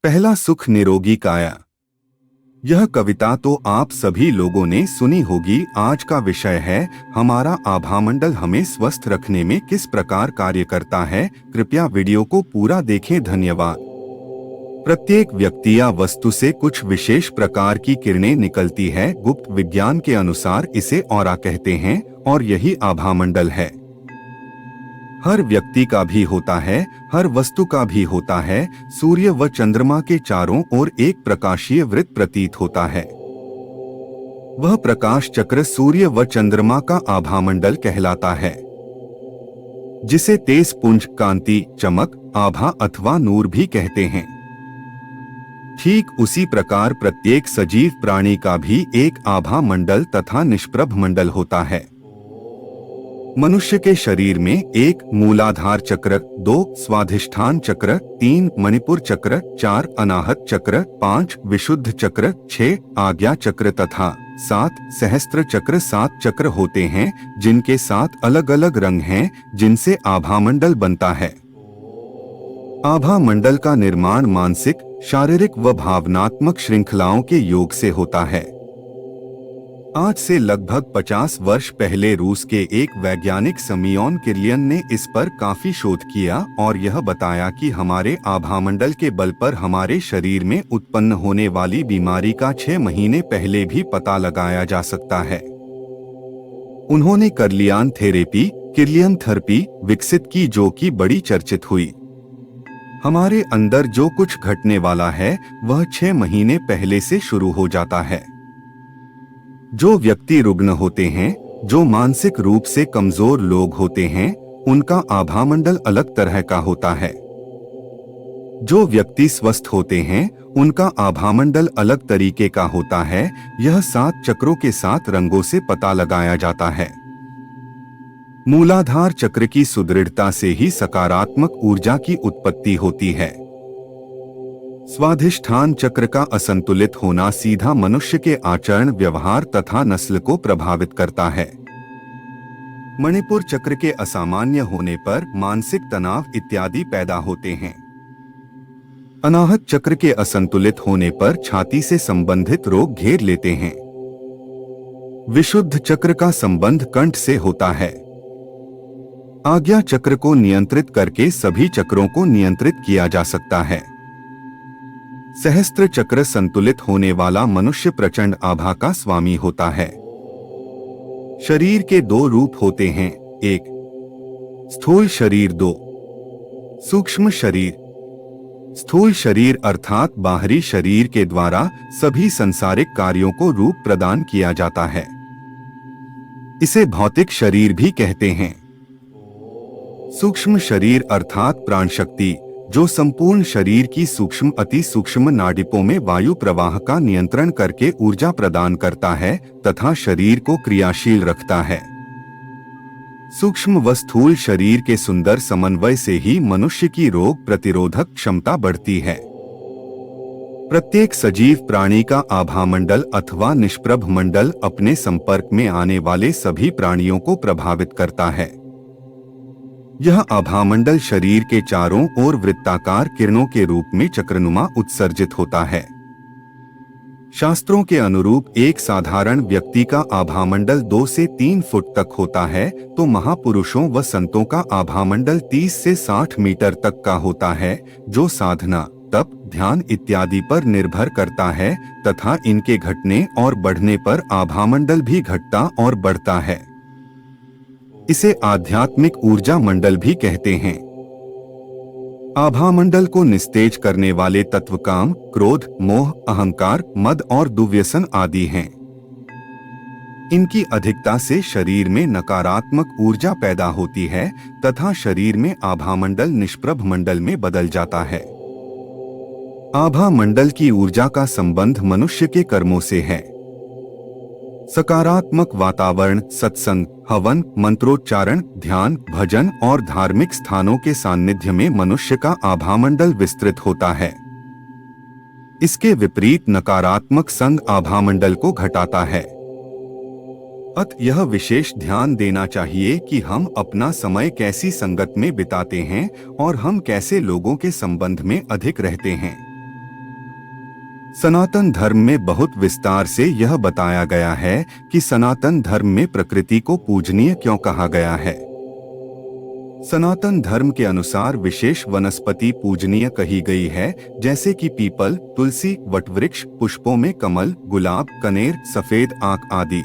पहला सुख निरोगी काया। यह कविता तो आप सभी लोगों ने सुनी होगी। आज का विषय है हमारा आभामंडल हमें स्वस्थ रखने में किस प्रकार कार्य करता है। कृपया वीडियो को पूरा देखें। धन्यवाद। प्रत्येक व्यक्ति या वस्तु से कुछ विशेष प्रकार की किरणें निकलती है। गुप्त विज्ञान के अनुसार इसे ऑरा कहते हैं और यही आभामंडल है। हर व्यक्ति का भी होता है, हर वस्तु का भी होता है। सूर्य व चंद्रमा के चारों ओर एक प्रकाशीय वृत्त प्रतीत होता है। वह प्रकाश चक्र सूर्य व चंद्रमा का आभामंडल कहलाता है, जिसे तेज पुंज, कांति, चमक, आभा अथवा नूर भी कहते हैं। ठीक उसी प्रकार प्रत्येक सजीव प्राणी का भी एक आभा मंडल तथा निष्प्रभ मंडल होता है। मनुष्य के शरीर में 1 मूलाधार चक्र, 2 स्वाधिष्ठान चक्र, 3 मणिपुर चक्र, 4 अनाहत चक्र, 5 विशुद्ध चक्र, 6 आज्ञा चक्र तथा 7 सहस्त्र चक्र 7 चक्र होते हैं, जिनके 7 अलग अलग रंग हैं, जिनसे आभामंडल बनता है। आभामंडल का निर्माण मानसिक, शारीरिक व भावनात्मक श्रृंखलाओं के योग से होता है। आज से लगभग 50 वर्ष पहले रूस के एक वैज्ञानिक सिमियोन किर्लियन ने इस पर काफी शोध किया और यह बताया कि हमारे आभामंडल के बल पर हमारे शरीर में उत्पन्न होने वाली बीमारी का 6 महीने पहले भी पता लगाया जा सकता है। उन्होंने किर्लियन थेरेपी विकसित की, जो कि बड़ी चर्चित हुई। हमारे अंदर जो कुछ घटने वाला है वह 6 महीने पहले से शुरू हो जाता है। जो व्यक्ति रुग्ण होते हैं, जो मानसिक रूप से कमजोर लोग होते हैं, उनका आभामंडल अलग तरह का होता है। जो व्यक्ति स्वस्थ होते हैं, उनका आभामंडल अलग तरीके का होता है। यह 7 चक्रों के 7 रंगों से पता लगाया जाता है। मूलाधार चक्र की सुदृढ़ता से ही सकारात्मक ऊर्जा की उत्पत्ति होती है। स्वाधिष्ठान चक्र का असंतुलित होना सीधा मनुष्य के आचरण, व्यवहार तथा नस्ल को प्रभावित करता है। मणिपुर चक्र के असामान्य होने पर मानसिक तनाव इत्यादि पैदा होते हैं। अनाहत चक्र के असंतुलित होने पर छाती से संबंधित रोग घेर लेते हैं। विशुद्ध चक्र का संबंध कंठ से होता है। आज्ञा चक्र को नियंत्रित करके सभी चक्रों को नियंत्रित किया जा सकता है। सहस्त्र चक्र संतुलित होने वाला मनुष्य प्रचंड आभा का स्वामी होता है। शरीर के 2 रूप होते हैं, 1 स्थूल शरीर, 2 सूक्ष्म शरीर। स्थूल शरीर अर्थात बाहरी शरीर के द्वारा सभी सांसारिक कार्यों को रूप प्रदान किया जाता है। इसे भौतिक शरीर भी कहते हैं। सूक्ष्म शरीर अर्थात प्राण शक्ति, जो संपूर्ण शरीर की सूक्ष्म अति सूक्ष्म नाड़ियों में वायु प्रवाह का नियंत्रण करके ऊर्जा प्रदान करता है तथा शरीर को क्रियाशील रखता है। सूक्ष्म व स्थूल शरीर के सुंदर समन्वय से ही मनुष्य की रोग प्रतिरोधक क्षमता बढ़ती है। प्रत्येक सजीव प्राणी का आभामंडल अथवा निष्प्रभ मंडल अपने संपर्क में आने वाले सभी प्राणियों को प्रभावित करता है। यह आभामंडल शरीर के चारों ओर वृत्ताकार किरणों के रूप में चक्रनुमा उत्सर्जित होता है। शास्त्रों के अनुरूप एक साधारण व्यक्ति का आभामंडल 2 से 3 फुट तक होता है, तो महापुरुषों व संतों का आभामंडल 30 से 60 मीटर तक का होता है, जो साधना, तप, ध्यान इत्यादि पर निर्भर करता है तथा इनके घटने और बढ़ने पर आभामंडल भी घटता और बढ़ता है। इसे आध्यात्मिक ऊर्जा मंडल भी कहते हैं। आभामंडल को निस्तेज करने वाले तत्व काम, क्रोध, मोह, अहंकार, मद और दुर्व्यसन आदि हैं। इनकी अधिकता से शरीर में नकारात्मक ऊर्जा पैदा होती है तथा शरीर में आभामंडल निष्प्रभ मंडल में बदल जाता है। आभामंडल की ऊर्जा का संबंध मनुष्य के कर्मों से है। सकारात्मक वातावरण, सत्संग, हवन, मंत्रोच्चारण, ध्यान, भजन और धार्मिक स्थानों के सान्निध्य में मनुष्य का आभामंडल विस्तृत होता है। इसके विपरीत नकारात्मक संग आभामंडल को घटाता है। यह विशेष ध्यान देना चाहिए कि हम अपना समय कैसी संगत में बिताते हैं और हम कैसे लोगों के संबंध में अधिक रहते हैं। सनातन धर्म में बहुत विस्तार से यह बताया गया है कि सनातन धर्म में प्रकृति को पूजनीय क्यों कहा गया है। सनातन धर्म के अनुसार विशेष वनस्पति पूजनीय कही गई है, जैसे कि पीपल, तुलसी, वटवृक्ष, पुष्पों में कमल, गुलाब, कनेर, सफेद आंख आदि।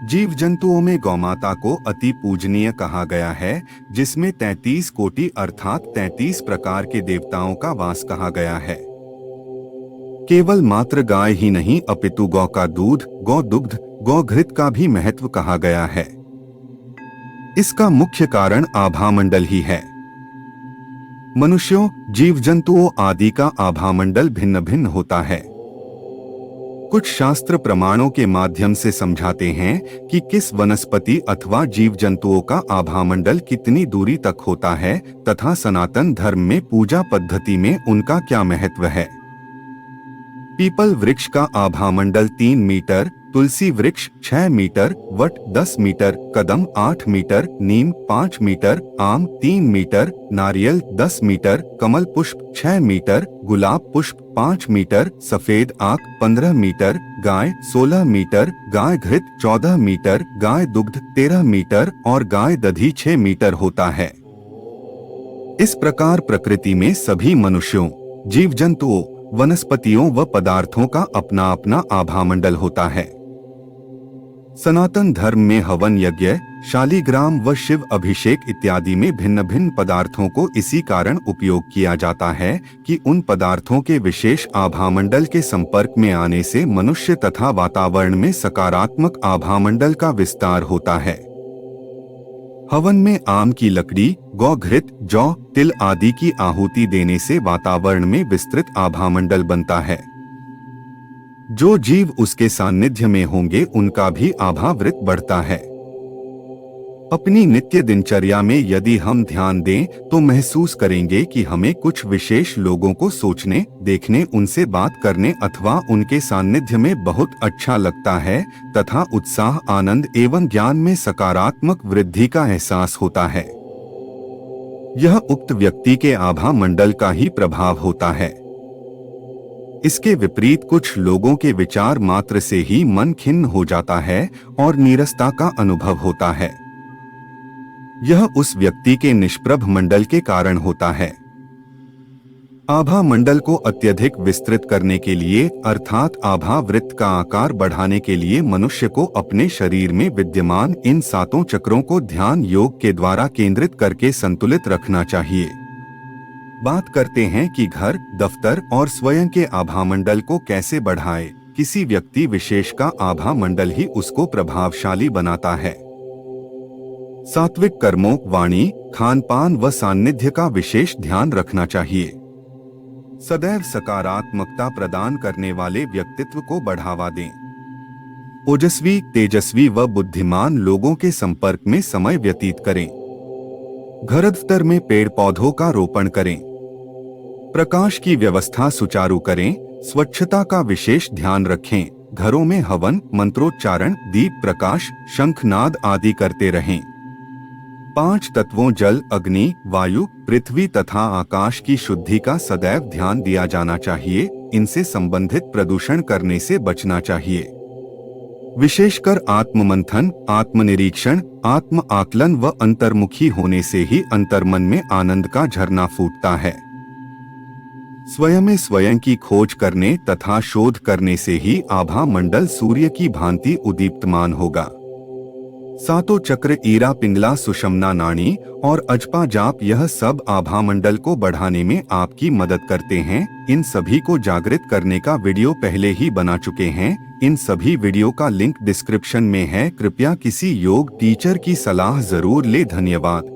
जीव जंतुओं में गौमाता को अति पूजनीय कहा गया है, जिसमें 33 कोटि अर्थात 33 प्रकार के देवताओं का वास कहा गया है। केवल मात्र गाय ही नहीं अपितु गौ का दूध, गौ दुग्ध, गौ घृत का भी महत्व कहा गया है। इसका मुख्य कारण आभामंडल ही है। मनुष्यों, जीव जंतुओं आदि का आभामंडल भिन्न भिन्न होता है। कुछ शास्त्र प्रमाणों के माध्यम से समझाते हैं कि किस वनस्पति अथवा जीव जंतुओं का आभामंडल कितनी दूरी तक होता है तथा सनातन धर्म में पूजा पद्धति में उनका क्या महत्व है। पीपल वृक्ष का आभामंडल 3 मीटर, तुलसी वृक्ष 6 मीटर, वट 10 मीटर, कदम 8 मीटर, नीम 5 मीटर, आम 3 मीटर, नारियल 10 मीटर, कमल पुष्प 6 मीटर, गुलाब पुष्प 5 मीटर, सफेद आंख 15 मीटर, गाय 16 मीटर, गाय घृत 14 मीटर, गाय दुग्ध 13 मीटर और गाय दधी 6 मीटर होता है। इस प्रकार प्रकृति में सभी मनुष्यों, जीव जंतुओं, वनस्पतियों व पदार्थों का अपना अपना आभामंडल होता है। सनातन धर्म में हवन यज्ञ, शालीग्राम व शिव अभिषेक इत्यादि में भिन्न भिन्न पदार्थों को इसी कारण उपयोग किया जाता है कि उन पदार्थों के विशेष आभामंडल के संपर्क में आने से मनुष्य तथा वातावरण में सकारात्मक आभामंडल का विस्तार होता है। हवन में आम की लकड़ी, गौ घृत, जौ, तिल आदि की आहुति देने से वातावरण में विस्तृत आभामंडल बनता है। जो जीव उसके सानिध्य में होंगे उनका भी आभावृत बढ़ता है। अपनी नित्य दिनचर्या में यदि हम ध्यान दें तो महसूस करेंगे कि हमें कुछ विशेष लोगों को सोचने, देखने, उनसे बात करने अथवा उनके सानिध्य में बहुत अच्छा लगता है तथा उत्साह, आनंद एवं ज्ञान में सकारात्मक वृद्धि का एहसास होता है। यह उक्त व्यक्ति के आभा मंडल का ही प्रभाव होता है। इसके विपरीत कुछ लोगों के विचार मात्र से ही मन खिन्न हो जाता है और नीरसता का अनुभव होता है। यह उस व्यक्ति के निष्प्रभ मंडल के कारण होता है। आभा मंडल को अत्यधिक विस्तृत करने के लिए अर्थात आभा वृत्त का आकार बढ़ाने के लिए मनुष्य को अपने शरीर में विद्यमान इन 7 चक्रों को ध्यान योग के द्वारा केंद्रित करके संतुलित रखना चाहिए। बात करते हैं कि घर, दफ्तर और स्वयं के आभामंडल को कैसे बढ़ाए। किसी व्यक्ति विशेष का आभामंडल ही उसको प्रभावशाली बनाता है। सात्विक कर्मों, वाणी, खान-पान व सान्निध्य का विशेष ध्यान रखना चाहिए। सदैव सकारात्मकता प्रदान करने वाले व्यक्तित्व को बढ़ावा दें। ओजस्वी, तेजस्वी व बुद्धिमान लोगों के संपर्क में समय व्यतीत करें। घर दफ्तर में पेड़ पौधों का रोपण करें। प्रकाश की व्यवस्था सुचारू करें। स्वच्छता का विशेष ध्यान रखें। घरों में हवन, मंत्रोच्चारण, दीप प्रकाश, शंखनाद आदि करते रहें। 5 तत्वों जल, अग्नि, वायु, पृथ्वी तथा आकाश की शुद्धि का सदैव ध्यान दिया जाना चाहिए। इनसे संबंधित प्रदूषण करने से बचना चाहिए। विशेषकर आत्ममंथन, आत्मनिरीक्षण, आत्म आकलन व अंतर्मुखी होने से ही अंतर्मन में आनंद का झरना फूटता है। स्वयं में स्वयं की खोज करने तथा शोध करने से ही आभा मंडल सूर्य की भांति उदीप्तमान होगा। 7 चक्र, ईरा, पिंगला, सुषमना नाड़ी और अजपा जाप, यह सब आभामंडल को बढ़ाने में आपकी मदद करते हैं। इन सभी को जागृत करने का वीडियो पहले ही बना चुके हैं। इन सभी वीडियो का लिंक डिस्क्रिप्शन में है। कृपया किसी योग टीचर की सलाह जरूर ले। धन्यवाद।